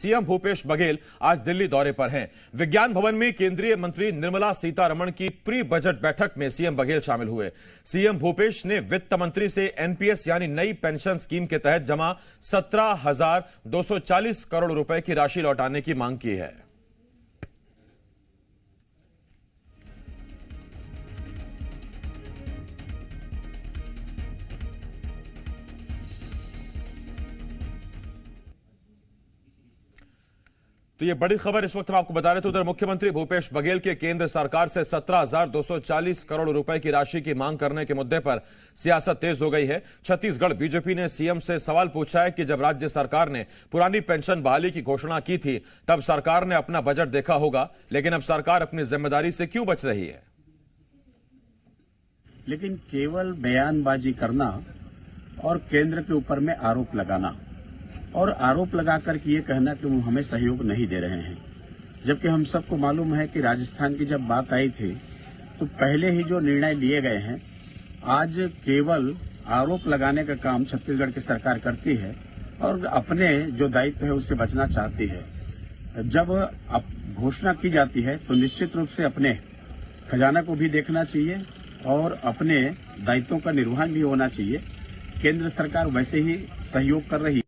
CM Bhupesh Baghel आज दिल्ली दौरे पर हैं। विज्ञान भवन में केंद्रीय मंत्री निर्मला सीतारमण की प्री बजट बैठक में सीएम बघेल शामिल हुए। सीएम भूपेश ने वित्त मंत्री से एनपीएस यानी नई पेंशन स्कीम के तहत जमा 17,240 करोड़ रुपए की राशि लौटाने की मांग की है। तो ये बड़ी खबर इस वक्त हम आपको बता रहे थे। उधर मुख्यमंत्री भूपेश बघेल के केंद्र सरकार से 17,240 करोड़ रुपए की राशि की मांग करने के मुद्दे पर सियासत तेज हो गई है। छत्तीसगढ़ बीजेपी ने सीएम से सवाल पूछा है कि जब राज्य सरकार ने पुरानी पेंशन बहाली की घोषणा की थी तब सरकार ने अपना बजट देखा होगा, लेकिन अब सरकार अपनी जिम्मेदारी से क्यों बच रही है। लेकिन केवल बयानबाजी करना और केंद्र के ऊपर में आरोप लगाना और आरोप लगाकर के ये कहना कि वो हमें सहयोग नहीं दे रहे हैं, जबकि हम सबको मालूम है कि राजस्थान की जब बात आई थी तो पहले ही जो निर्णय लिए गए हैं, आज केवल आरोप लगाने का काम छत्तीसगढ़ की सरकार करती है और अपने जो दायित्व है उससे बचना चाहती है। जब घोषणा की जाती है तो निश्चित रूप से अपने खजाना को भी देखना चाहिए और अपने दायित्वों का निर्वहन भी होना चाहिए। केंद्र सरकार वैसे ही सहयोग कर रही है।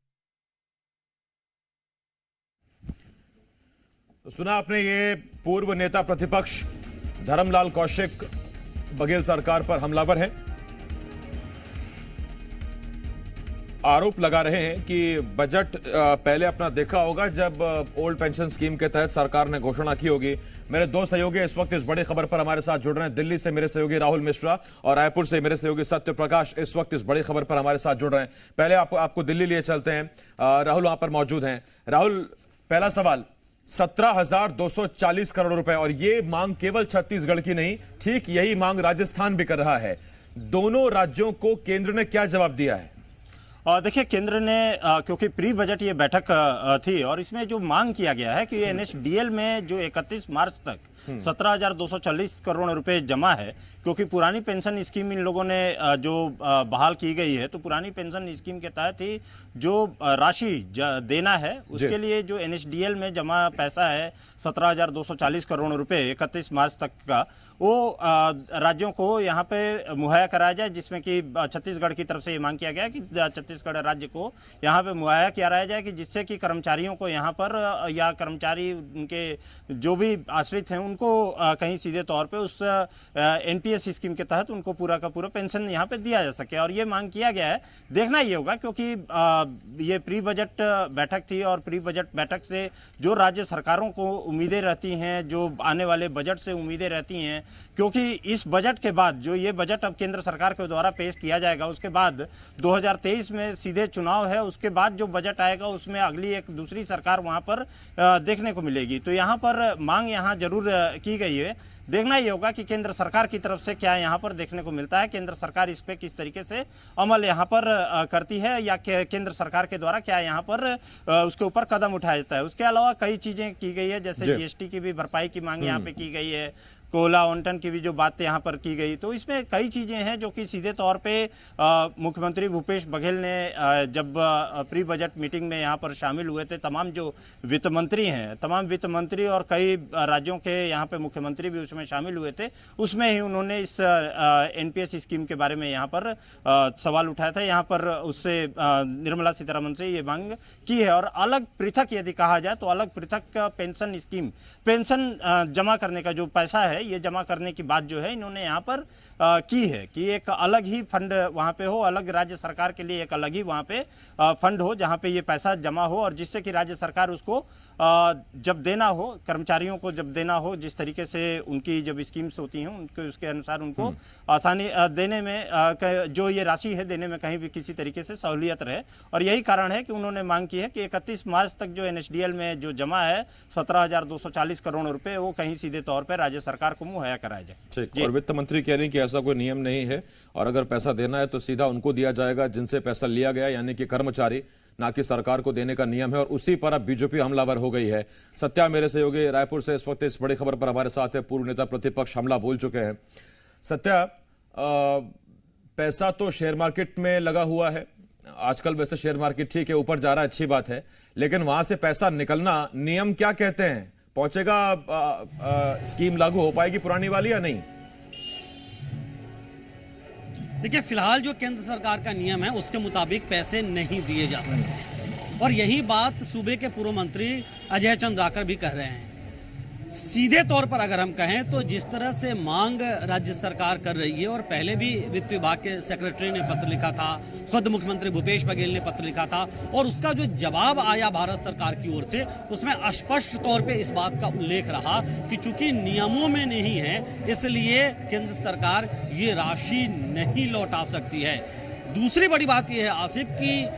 तो सुना आपने, ये पूर्व नेता प्रतिपक्ष धर्मलाल कौशिक बघेल सरकार पर हमलावर हैं। आरोप लगा रहे हैं कि बजट पहले अपना देखा होगा जब ओल्ड पेंशन स्कीम के तहत सरकार ने घोषणा की होगी। मेरे दो सहयोगी इस वक्त इस बड़ी खबर पर हमारे साथ जुड़ रहे हैं। दिल्ली से मेरे सहयोगी राहुल मिश्रा और रायपुर से मेरे सहयोगी सत्य प्रकाश इस वक्त इस बड़ी खबर पर हमारे साथ जुड़ रहे हैं। पहले आपको दिल्ली लिए चलते हैं। राहुल वहां पर मौजूद हैं। राहुल, पहला सवाल, 17,240 करोड़ रुपए और ये मांग केवल छत्तीसगढ़ की नहीं, ठीक यही मांग राजस्थान भी कर रहा है। दोनों राज्यों को केंद्र ने क्या जवाब दिया है? देखिए, केंद्र ने क्योंकि प्री बजट ये बैठक थी और इसमें जो मांग किया गया है कि एनएसडीएल में जो 31 मार्च तक 17,240 करोड़ रुपए जमा है, क्योंकि पुरानी पेंशन स्कीम इन लोगों ने जो बहाल की गई है, तो पुरानी पेंशन स्कीम के तहत ही जो राशि देना है उसके लिए जो एनएसडीएल में जमा पैसा है 17,240 करोड़ रुपए 31 मार्च तक का, वो राज्यों को यहाँ पे मुहैया कराया जाए, जिसमें कि छत्तीसगढ़ की तरफ से ये मांग किया गया कि छत्तीसगढ़ राज्य को यहाँ पे मुहैया कराया जाए कि जिससे कि कर्मचारियों को यहाँ पर या कर्मचारी उनके जो भी आश्रित हैं उनको कहीं सीधे तौर पे उस एनपीएस स्कीम के तहत उनको पूरा का पूरा पेंशन यहाँ पे दिया जा सके, और ये मांग किया गया है। देखना ये होगा क्योंकि ये प्री बजट बैठक थी और प्री बजट बैठक से जो राज्य सरकारों को उम्मीदें रहती हैं, जो आने वाले बजट से उम्मीदें रहती हैं, क्योंकि इस बजट के बाद जो ये बजट अब केंद्र सरकार के द्वारा पेश किया जाएगा, उसके बाद 2023 में सीधे चुनाव है, उसके बाद जो बजट आएगा उसमें अगली एक दूसरी सरकार वहां पर देखने को मिलेगी। तो यहाँ पर मांग यहाँ जरूर की गई है। देखना ये होगा कि केंद्र सरकार की तरफ से क्या यहाँ पर देखने को मिलता है, केंद्र सरकार इस पे किस तरीके से अमल यहाँ पर करती है, या केंद्र सरकार के द्वारा क्या यहाँ पर उसके ऊपर कदम उठाया जाता है। उसके अलावा कई चीजें की गई है, जैसे जीएसटी की भी भरपाई की मांग यहाँ पे की गई है, कोयला आवंटन की भी जो बात यहाँ पर की गई। तो इसमें कई चीजें हैं जो कि सीधे तौर पे मुख्यमंत्री भूपेश बघेल ने जब प्री बजट मीटिंग में यहाँ पर शामिल हुए थे, तमाम जो वित्त मंत्री हैं, तमाम वित्त मंत्री और कई राज्यों के यहाँ पे मुख्यमंत्री भी उसमें शामिल हुए थे, उसमें ही उन्होंने इस एनपीएस स्कीम के बारे में यहाँ पर सवाल उठाया था। यहाँ पर उससे निर्मला सीतारमण से ये मांग की है। और अलग पृथक यदि कहा जाए तो अलग पृथक पेंशन स्कीम, पेंशन जमा करने का जो पैसा है, ये जमा करने की बात जो है इन्होंने यहाँ पर की है कि एक अलग ही फंड वहाँ पे हो, अलग राज्य सरकार के लिए एक अलग ही वहाँ पे फंड हो जहाँ पे ये पैसा जमा हो, और जिससे कि राज्य सरकार उसको जब देना हो, कर्मचारियों को जब देना हो, जिस तरीके से उनकी जब स्कीम्स होती हैं उनके उसके अनुसार उनको आसानी देने में, जो ये राशि है देने में कहीं भी किसी तरीके से सहूलियत रहे। और यही कारण है कि उन्होंने मांग की है कि 31 मार्च तक जो एनएसडीएल में जो जमा है 17,240 करोड़ रुपए, वो कहीं सीधे तौर पर राज्य सरकार को मुहैया कराया जाए। ठीक। और वित्त मंत्री कह रहे हैं कि ऐसा कोई नियम नहीं है और अगर पैसा देना है तो सीधा उनको दिया जाएगा जिनसे पैसा लिया गया, यानी कि कर्मचारी, ना कि सरकार को देने का नियम है, और उसी पर अब बीजेपी हमलावर हो गई है। सत्या मेरे सहयोगी रायपुर से इस वक्त इस बड़ी खबर पर हमारे साथ है। पूर्व नेता प्रतिपक्ष हमला बोल चुके हैं। सत्या, पैसा तो शेयर मार्केट में लगा हुआ है, आजकल वैसे शेयर मार्केट ठीक है, ऊपर जा रहा है, अच्छी बात है, लेकिन वहां से पैसा निकलना, नियम क्या कहते हैं? पहुंचेगा, स्कीम लागू हो पाएगी पुरानी वाली या नहीं? देखिए, फिलहाल जो केंद्र सरकार का नियम है उसके मुताबिक पैसे नहीं दिए जा सकते, और यही बात सूबे के पूर्व मंत्री अजय चंद्राकर भी कह रहे हैं। सीधे तौर पर अगर हम कहें तो जिस तरह से मांग राज्य सरकार कर रही है, और पहले भी वित्त विभाग के सेक्रेटरी ने पत्र लिखा था, खुद मुख्यमंत्री भूपेश बघेल ने पत्र लिखा था, और उसका जो जवाब आया भारत सरकार की ओर से उसमें स्पष्ट तौर पे इस बात का उल्लेख रहा कि चूंकि नियमों में नहीं है इसलिए केंद्र सरकार ये राशि नहीं लौटा सकती है। दूसरी बड़ी बात यह है आसिफ कि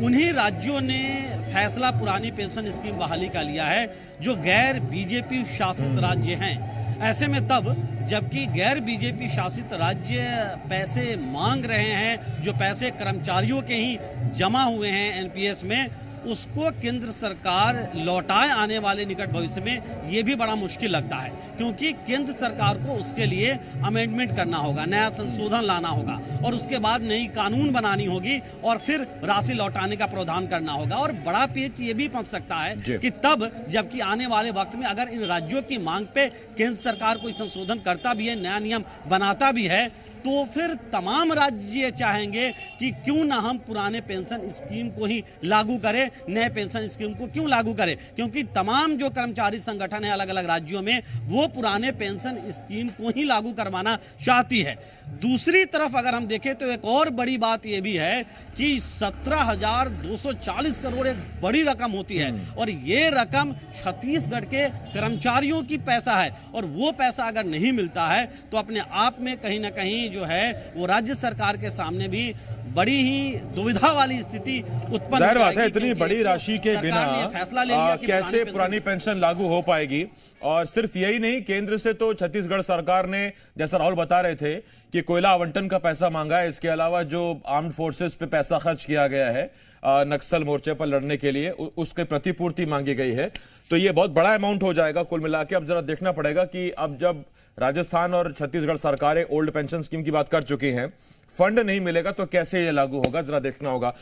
उन्हीं राज्यों ने फैसला पुरानी पेंशन स्कीम बहाली का लिया है जो गैर बीजेपी शासित राज्य हैं। ऐसे में तब जबकि गैर बीजेपी शासित राज्य पैसे मांग रहे हैं, जो पैसे कर्मचारियों के ही जमा हुए हैं एनपीएस में, उसको केंद्र सरकार लौटाए आने वाले निकट भविष्य में, ये भी बड़ा मुश्किल लगता है, क्योंकि केंद्र सरकार को उसके लिए अमेंडमेंट करना होगा, नया संशोधन लाना होगा, और उसके बाद नई कानून बनानी होगी, और फिर राशि लौटाने का प्रावधान करना होगा। और बड़ा पेच ये भी फंस सकता है कि तब जबकि आने वाले वक्त में अगर इन राज्यों की मांग पे केंद्र सरकार कोई संशोधन करता भी है, नया नियम बनाता भी है, तो फिर तमाम राज्य चाहेंगे कि क्यों ना हम पुराने पेंशन स्कीम को ही लागू करें, नए पेंशन स्कीम को क्यों लागू करें, क्योंकि तमाम जो कर्मचारी संगठन है अलग अलग राज्यों में वो पुराने पेंशन स्कीम को ही लागू करवाना चाहती है। दूसरी तरफ अगर हम देखें तो एक और बड़ी बात यह भी है कि 17,240 करोड़ एक बड़ी रकम होती है, और ये रकम छत्तीसगढ़ के कर्मचारियों की पैसा है, और वो पैसा अगर नहीं मिलता है तो अपने आप में कहीं ना कहीं जो है वो राज्य सरकार के सामने भी बड़ी ही दुविधा वाली स्थिति उत्पन्न जाहिर बात है, इतनी बड़ी राशि के बिना फैसला ले लिया कि कैसे पुरानी पेंशन लागू हो पाएगी। और सिर्फ यही नहीं, केंद्र से तो छत्तीसगढ़ सरकार ने, जैसा राहुल बता रहे थे, कि कोयला आवंटन का पैसा मांगा है, इसके अलावा जो आर्म्ड फोर्सेस पे पैसा खर्च किया गया है नक्सल मोर्चे पर लड़ने के लिए, उसके प्रतिपूर्ति मांगी गई है, तो ये बहुत बड़ा अमाउंट हो जाएगा कुल मिला के। अब जरा देखना पड़ेगा कि अब जब राजस्थान और छत्तीसगढ़ सरकारें ओल्ड पेंशन स्कीम की बात कर चुकी हैं, फंड नहीं मिलेगा तो कैसे ये लागू होगा, जरा देखना होगा।